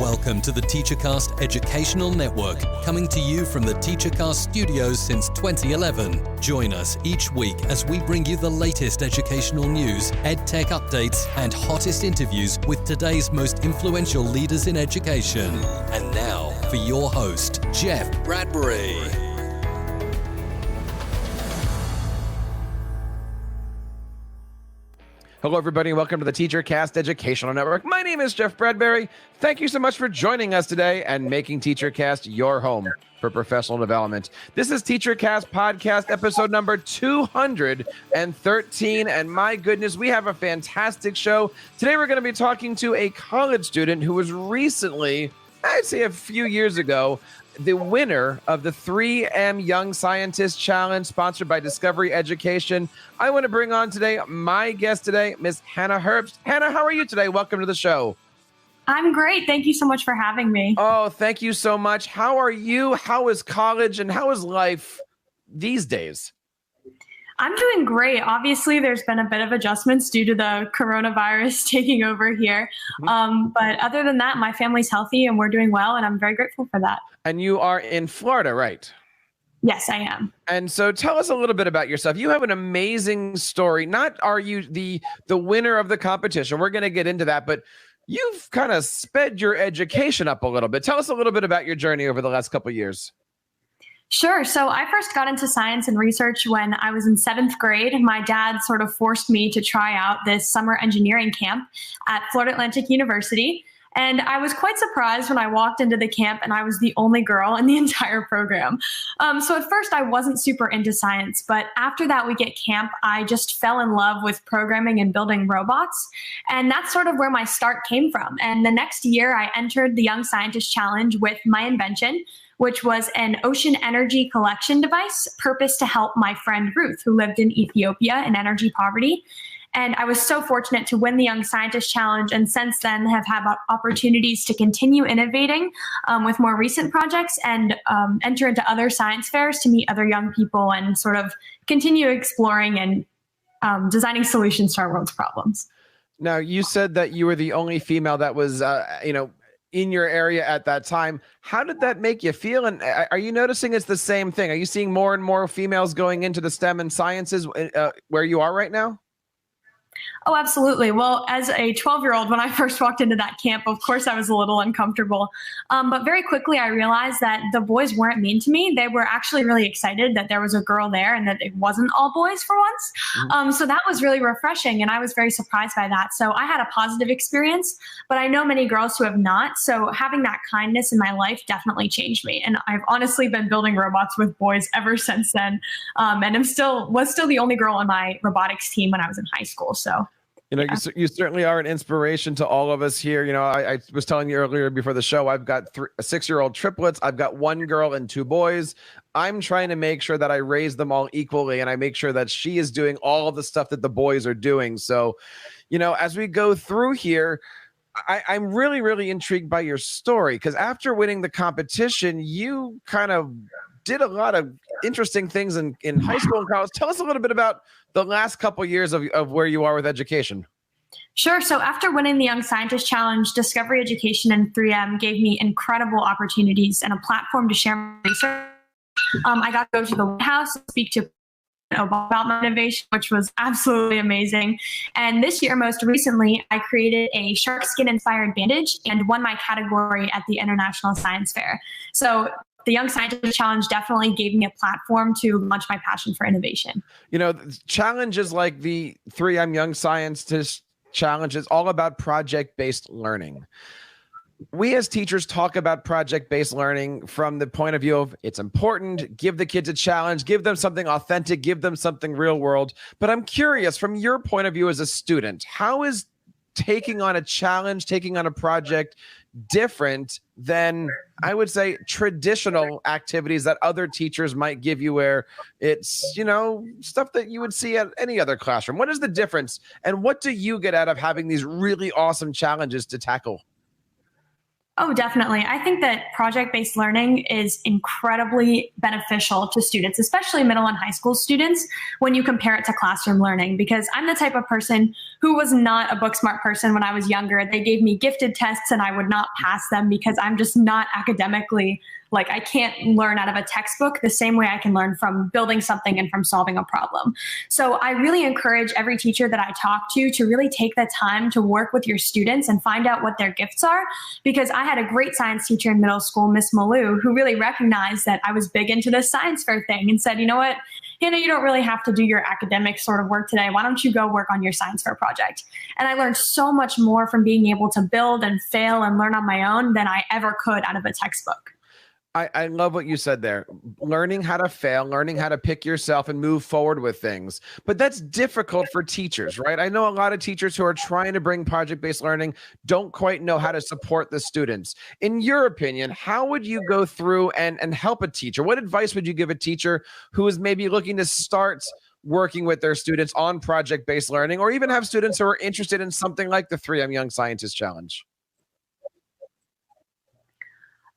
Welcome to the TeacherCast Educational Network, coming to you from the TeacherCast studios since 2011. Join us each week as we bring you the latest educational news, EdTech updates, and hottest interviews with today's most influential leaders in education. And now, for your host, Jeff Bradbury. Hello, everybody. Welcome to the TeacherCast Educational Network. My name is Jeff Bradbury. Thank you so much for joining us today and making TeacherCast your home for professional development. This is TeacherCast Podcast, episode number 213. And my goodness, we have a fantastic show. Today, we're going to be talking to a college student who was recently, I'd say a few years ago, the winner of the 3M Young Scientist Challenge, sponsored by Discovery Education. I want to bring on today my guest today, Miss Hannah Herbst. Hannah, how are you today? Welcome to the show. I'm great. Thank you so much for having me. Oh, thank you so much. How are you? How is college and how is life these days? I'm doing great. Obviously, there's been a bit of adjustments due to the coronavirus taking over here. But other than that, my family's healthy and we're doing well, and I'm very grateful for that. And you are in Florida, right? Yes, I am. And so tell us a little bit about yourself. You have an amazing story. Not are you the winner of the competition. We're going to get into that, but you've kind of sped your education up a little bit. Tell us a little bit about your journey over the last couple of years. Sure. So I first got into science and research when I was in 7th grade. My dad sort of forced me to try out this summer engineering camp at Florida Atlantic University. And I was quite surprised when I walked into the camp and I was the only girl in the entire program. So at first I wasn't super into science, but after that week at camp, I just fell in love with programming and building robots. And that's sort of where my start came from. And the next year I entered the Young Scientist Challenge with my invention, which was an ocean energy collection device purposed to help my friend Ruth, who lived in Ethiopia in energy poverty. And I was so fortunate to win the Young Scientist Challenge, and since then have had opportunities to continue innovating with more recent projects and enter into other science fairs to meet other young people and sort of continue exploring and designing solutions to our world's problems. Now, you said that you were the only female that was, in your area at that time. How did that make you feel? And are you noticing it's the same thing? Are you seeing more and more females going into the STEM and sciences where you are right now? Oh, absolutely. Well, as a 12-year-old, when I first walked into that camp, of course, I was a little uncomfortable. But very quickly, I realized that the boys weren't mean to me. They were actually really excited that there was a girl there and that it wasn't all boys for once. So that was really refreshing, and I was very surprised by that. So I had a positive experience, but I know many girls who have not. So having that kindness in my life definitely changed me. And I've honestly been building robots with boys ever since then. And was still the only girl on my robotics team when I was in high school. So. You certainly are an inspiration to all of us here. I was telling you earlier before the show, I've got 6-year-old triplets. I've got 1 girl and 2 boys. I'm trying to make sure that I raise them all equally, and I make sure that she is doing all of the stuff that the boys are doing. So, as we go through here, I'm really, really intrigued by your story, because after winning the competition, you kind of did a lot of interesting things in high school and college. Tell us a little bit about the last couple of years of where you are with education. Sure. So after winning the Young Scientist Challenge, Discovery Education and 3M gave me incredible opportunities and a platform to share my research. I got to go to the White House and speak to about my innovation, which was absolutely amazing. And this year, most recently, I created a shark skin inspired bandage and won my category at the International Science Fair. So the Young Scientist Challenge definitely gave me a platform to launch my passion for innovation. Challenges like the 3M Young Scientist Challenge is all about project-based learning. We as teachers talk about project-based learning from the point of view of it's important, give the kids a challenge, give them something authentic, give them something real world. But I'm curious, from your point of view as a student, how is taking on a challenge, taking on a project different than, I would say, traditional activities that other teachers might give you, where it's, stuff that you would see at any other classroom? What is the difference, and what do you get out of having these really awesome challenges to tackle? Oh, definitely. I think that project-based learning is incredibly beneficial to students, especially middle and high school students, when you compare it to classroom learning, because I'm the type of person who was not a book smart person when I was younger. They gave me gifted tests and I would not pass them because I'm just not academically, like, I can't learn out of a textbook the same way I can learn from building something and from solving a problem. So I really encourage every teacher that I talk to really take the time to work with your students and find out what their gifts are, because I had a great science teacher in middle school, Miss Malou, who really recognized that I was big into this science fair thing and said, you know what, Hannah, you don't really have to do your academic sort of work today. Why don't you go work on your science fair project? And I learned so much more from being able to build and fail and learn on my own than I ever could out of a textbook. I love what you said there. Learning how to fail, learning how to pick yourself and move forward with things. But that's difficult for teachers, right? I know a lot of teachers who are trying to bring project-based learning don't quite know how to support the students. In your opinion, how would you go through and help a teacher? What advice would you give a teacher who is maybe looking to start working with their students on project-based learning, or even have students who are interested in something like the 3M Young Scientist Challenge?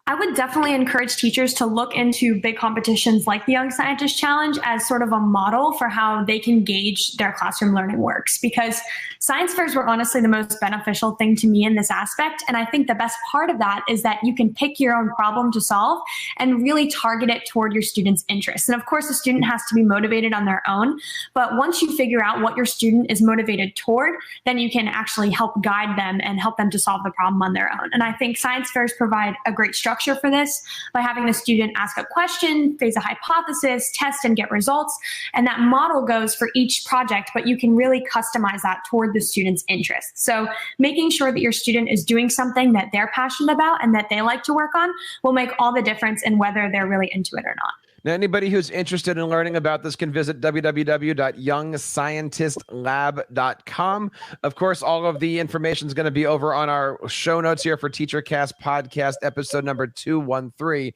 I would definitely encourage teachers to look into big competitions like the Young Scientist Challenge as sort of a model for how they can gauge their classroom learning works, because science fairs were honestly the most beneficial thing to me in this aspect. And I think the best part of that is that you can pick your own problem to solve and really target it toward your student's interests. And of course, the student has to be motivated on their own. But once you figure out what your student is motivated toward, then you can actually help guide them and help them to solve the problem on their own. And I think science fairs provide a great structure for this by having the student ask a question, face a hypothesis, test and get results. And that model goes for each project, but you can really customize that toward the student's interests. So making sure that your student is doing something that they're passionate about and that they like to work on will make all the difference in whether they're really into it or not. Now, anybody who's interested in learning about this can visit www.youngscientistlab.com. Of course, all of the information is going to be over on our show notes here for TeacherCast Podcast, episode number 213.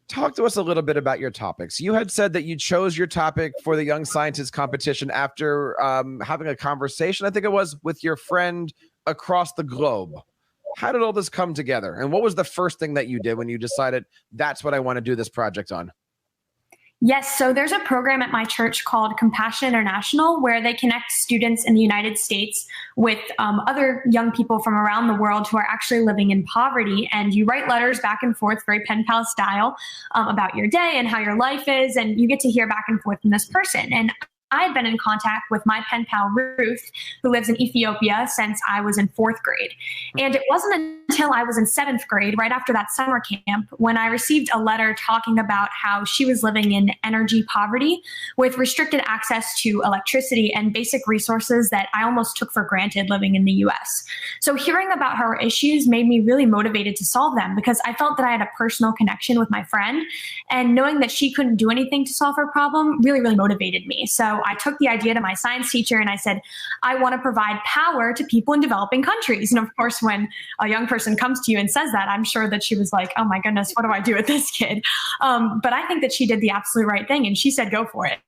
Talk to us a little bit about your topics. You had said that you chose your topic for the Young Scientist competition after having a conversation, I think it was, with your friend across the globe. How did all this come together? And what was the first thing that you did when you decided that's what I want to do this project on? Yes, so there's a program at my church called Compassion International where they connect students in the United States with other young people from around the world who are actually living in poverty. And you write letters back and forth, very pen pal style, about your day and how your life is. And you get to hear back and forth from this person. And I had been in contact with my pen pal, Ruth, who lives in Ethiopia, since I was in 4th grade. And it wasn't until I was in 7th grade, right after that summer camp, when I received a letter talking about how she was living in energy poverty with restricted access to electricity and basic resources that I almost took for granted living in the US. So hearing about her issues made me really motivated to solve them, because I felt that I had a personal connection with my friend, and knowing that she couldn't do anything to solve her problem really, really motivated me. So I took the idea to my science teacher and I said, I want to provide power to people in developing countries. And of course, when a young person comes to you and says that, I'm sure that she was like, oh my goodness, what do I do with this kid? But I think that she did the absolute right thing. And she said, go for it.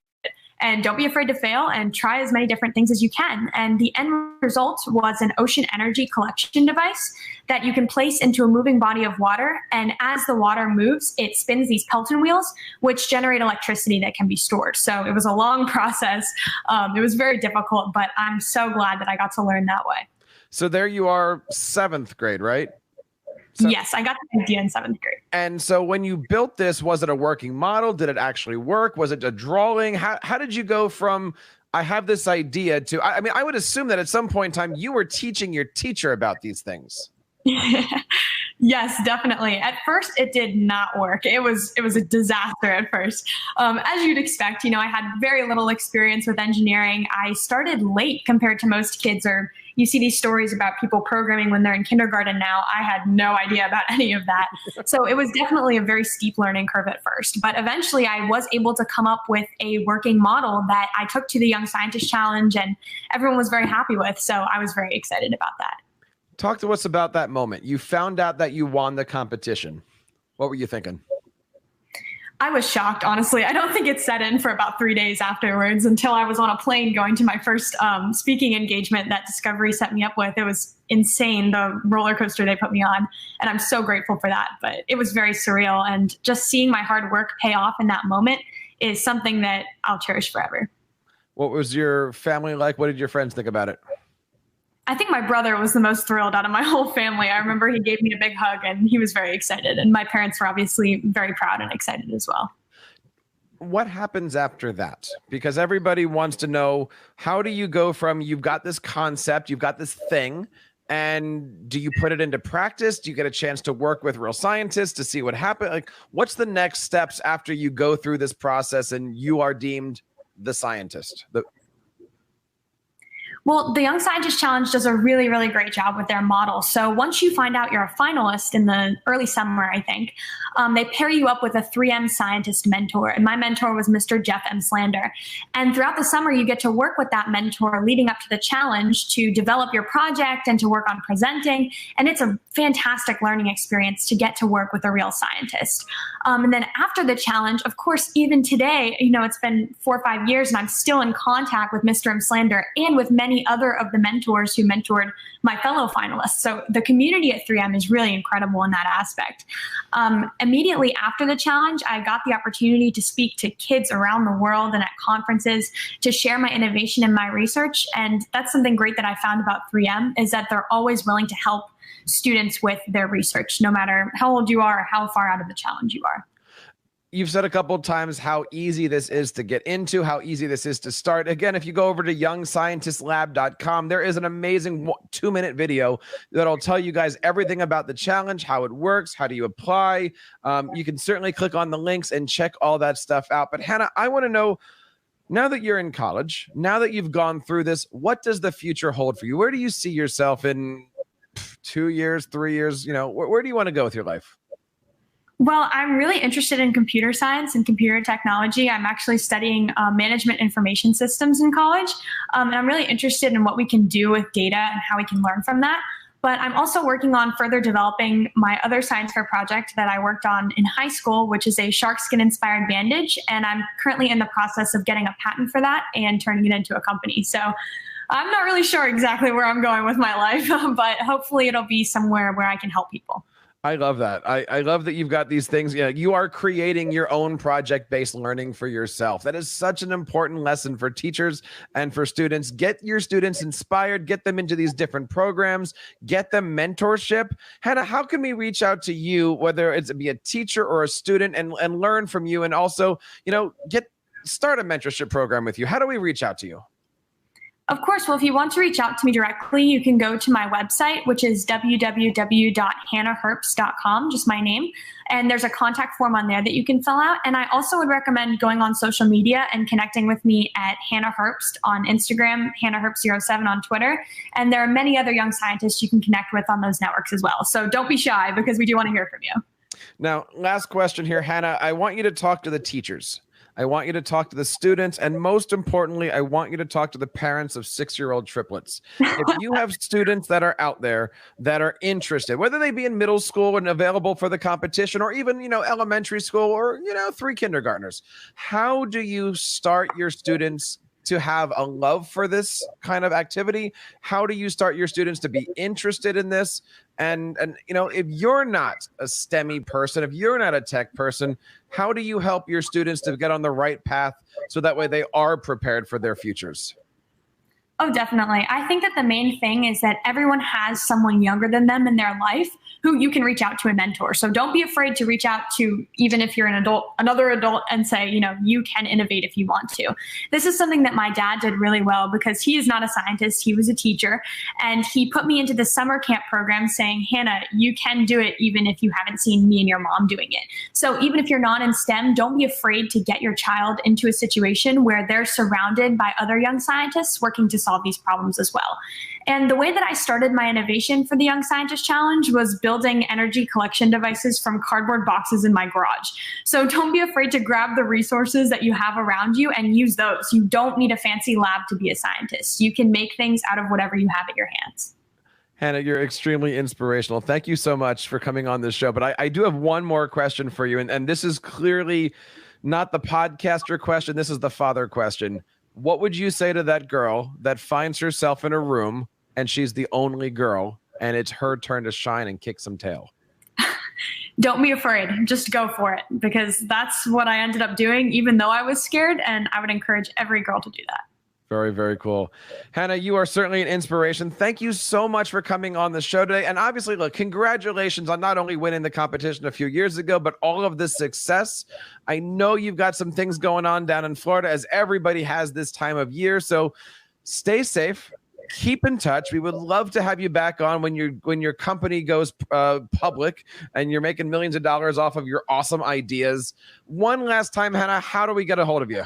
And don't be afraid to fail and try as many different things as you can. And the end result was an ocean energy collection device that you can place into a moving body of water. And as the water moves, it spins these Pelton wheels, which generate electricity that can be stored. So it was a long process. It was very difficult, but I'm so glad that I got to learn that way. So there you are, 7th grade, right? Yes, I got the idea in 7th grade. And so when you built this, was it a working model? Did it actually work? Was it a drawing? How did you go from, I have this idea, to, I mean, I would assume that at some point in time you were teaching your teacher about these things. Yes, definitely. At first, it did not work. It was a disaster at first. As you'd expect, I had very little experience with engineering. I started late compared to most kids, or you see these stories about people programming when they're in kindergarten now. I had no idea about any of that. So it was definitely a very steep learning curve at first. But eventually I was able to come up with a working model that I took to the Young Scientist Challenge, and everyone was very happy with. So I was very excited about that. Talk to us about that moment. You found out that you won the competition. What were you thinking? I was shocked, honestly. I don't think it set in for about 3 days afterwards until I was on a plane going to my first speaking engagement that Discovery set me up with. It was insane, the roller coaster they put me on. And I'm so grateful for that. But it was very surreal. And just seeing my hard work pay off in that moment is something that I'll cherish forever. What was your family like? What did your friends think about it? I think my brother was the most thrilled out of my whole family. I remember he gave me a big hug and he was very excited. And my parents were obviously very proud and excited as well. What happens after that? Because everybody wants to know, how do you go from you've got this concept, you've got this thing, and do you put it into practice? Do you get a chance to work with real scientists to see what happens? Like, what's the next steps after you go through this process and you are deemed the scientist? Well, the Young Scientist Challenge does a really, really great job with their model. So once you find out you're a finalist in the early summer, I think, they pair you up with a 3M scientist mentor. And my mentor was Mr. Jeff M. Slander. And throughout the summer, you get to work with that mentor leading up to the challenge to develop your project and to work on presenting. And it's a fantastic learning experience to get to work with a real scientist. And then after the challenge, of course, even today, it's been 4 or 5 years and I'm still in contact with Mr. M. Slander and with many other of the mentors who mentored my fellow finalists. So the community at 3M is really incredible in that aspect. Immediately after the challenge, I got the opportunity to speak to kids around the world and at conferences to share my innovation and my research. And that's something great that I found about 3M is that they're always willing to help students with their research, no matter how old you are or how far out of the challenge you are. You've said a couple of times how easy this is to get into, how easy this is to start. Again, if you go over to youngscientistlab.com, there is an amazing 2-minute video that'll tell you guys everything about the challenge, how it works, how do you apply. You can certainly click on the links and check all that stuff out. But Hannah, I want to know, now that you're in college, now that you've gone through this, what does the future hold for you? Where do you see yourself in 2 years, 3 years? Where do you want to go with your life? Well, I'm really interested in computer science and computer technology. I'm actually studying management information systems in college. And I'm really interested in what we can do with data and how we can learn from that. But I'm also working on further developing my other science fair project that I worked on in high school, which is a shark skin inspired bandage. And I'm currently in the process of getting a patent for that and turning it into a company. So I'm not really sure exactly where I'm going with my life, but hopefully it'll be somewhere where I can help people. I love that. I love that you've got these things. You are creating your own project-based learning for yourself. That is such an important lesson for teachers and for students. Get your students inspired, get them into these different programs, get them mentorship. Hannah, how can we reach out to you, whether it's be a teacher or a student, and learn from you, and also, start a mentorship program with you? How do we reach out to you? Of course. Well, if you want to reach out to me directly, you can go to my website, which is www.hannahherbst.com, just my name. And there's a contact form on there that you can fill out. And I also would recommend going on social media and connecting with me at Hannah Herbst on Instagram, Hannah Herbst07 on Twitter. And there are many other young scientists you can connect with on those networks as well. So don't be shy, because we do want to hear from you. Now, last question here, Hannah. I want you to talk to the teachers. I want you to talk to the students, and most importantly, I want you to talk to the parents of 6-year-old triplets. If you have students that are out there that are interested, whether they be in middle school and available for the competition, or even, elementary school, or, 3 kindergartners, how do you start your students to have a love for this kind of activity? How do you start your students to be interested in this? And if you're not a STEMmy person, if you're not a tech person, how do you help your students to get on the right path so that way they are prepared for their futures? Oh, definitely. I think that the main thing is that everyone has someone younger than them in their life who you can reach out to and mentor. So don't be afraid to reach out to, even if you're an adult, another adult, and say, you can innovate if you want to. This is something that my dad did really well, because he is not a scientist. He was a teacher, and he put me into the summer camp program saying, Hannah, you can do it even if you haven't seen me and your mom doing it. So even if you're not in STEM, don't be afraid to get your child into a situation where they're surrounded by other young scientists working to solve these problems as well. And the way that I started my innovation for the Young Scientist Challenge was building energy collection devices from cardboard boxes in my garage. So don't be afraid to grab the resources that you have around you and use those. You don't need a fancy lab to be a scientist. You can make things out of whatever you have at your hands. Hannah, you're extremely inspirational. Thank you so much for coming on this show. But I do have one more question for you. And this is clearly not the podcaster question. This is the father question. What would you say to that girl that finds herself in a room and she's the only girl and it's her turn to shine and kick some tail? Don't be afraid. Just go for it, because that's what I ended up doing, even though I was scared. And I would encourage every girl to do that. Very, very cool. Hannah, you are certainly an inspiration. Thank you so much for coming on the show today. And obviously, look, congratulations on not only winning the competition a few years ago, but all of this success. I know you've got some things going on down in Florida, as everybody has this time of year. So stay safe. Keep in touch. We would love to have you back on when your company goes public and you're making millions of dollars off of your awesome ideas. One last time, Hannah, how do we get a hold of you?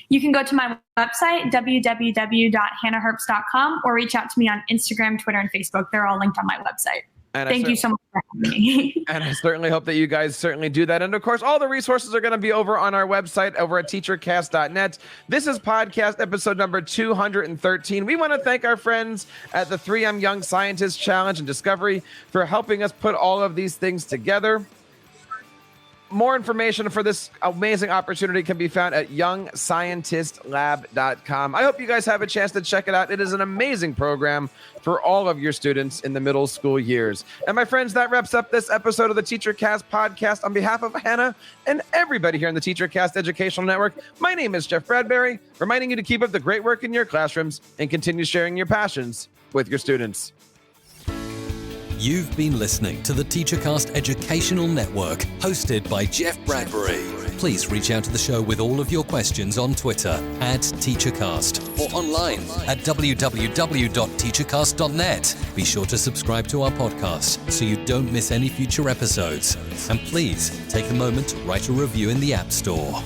You can go to my website, www.hannahherbst.com, or reach out to me on Instagram, Twitter, and Facebook. They're all linked on my website. And Thank you so much for having me. And I certainly hope that you guys certainly do that. And of course, all the resources are going to be over on our website over at teachercast.net. This is podcast episode number 213. We want to thank our friends at the 3M Young Scientist Challenge and Discovery for helping us put all of these things together. More information for this amazing opportunity can be found at youngscientistlab.com. I hope you guys have a chance to check it out. It is an amazing program for all of your students in the middle school years. And my friends, that wraps up this episode of the TeacherCast Podcast. On behalf of Hannah and everybody here in the TeacherCast Educational Network, my name is Jeff Bradbury, reminding you to keep up the great work in your classrooms and continue sharing your passions with your students. You've been listening to the TeacherCast Educational Network, hosted by Jeff Bradbury. Please reach out to the show with all of your questions on Twitter @TeacherCast or online at www.teachercast.net. Be sure to subscribe to our podcast so you don't miss any future episodes. And please take a moment to write a review in the App Store.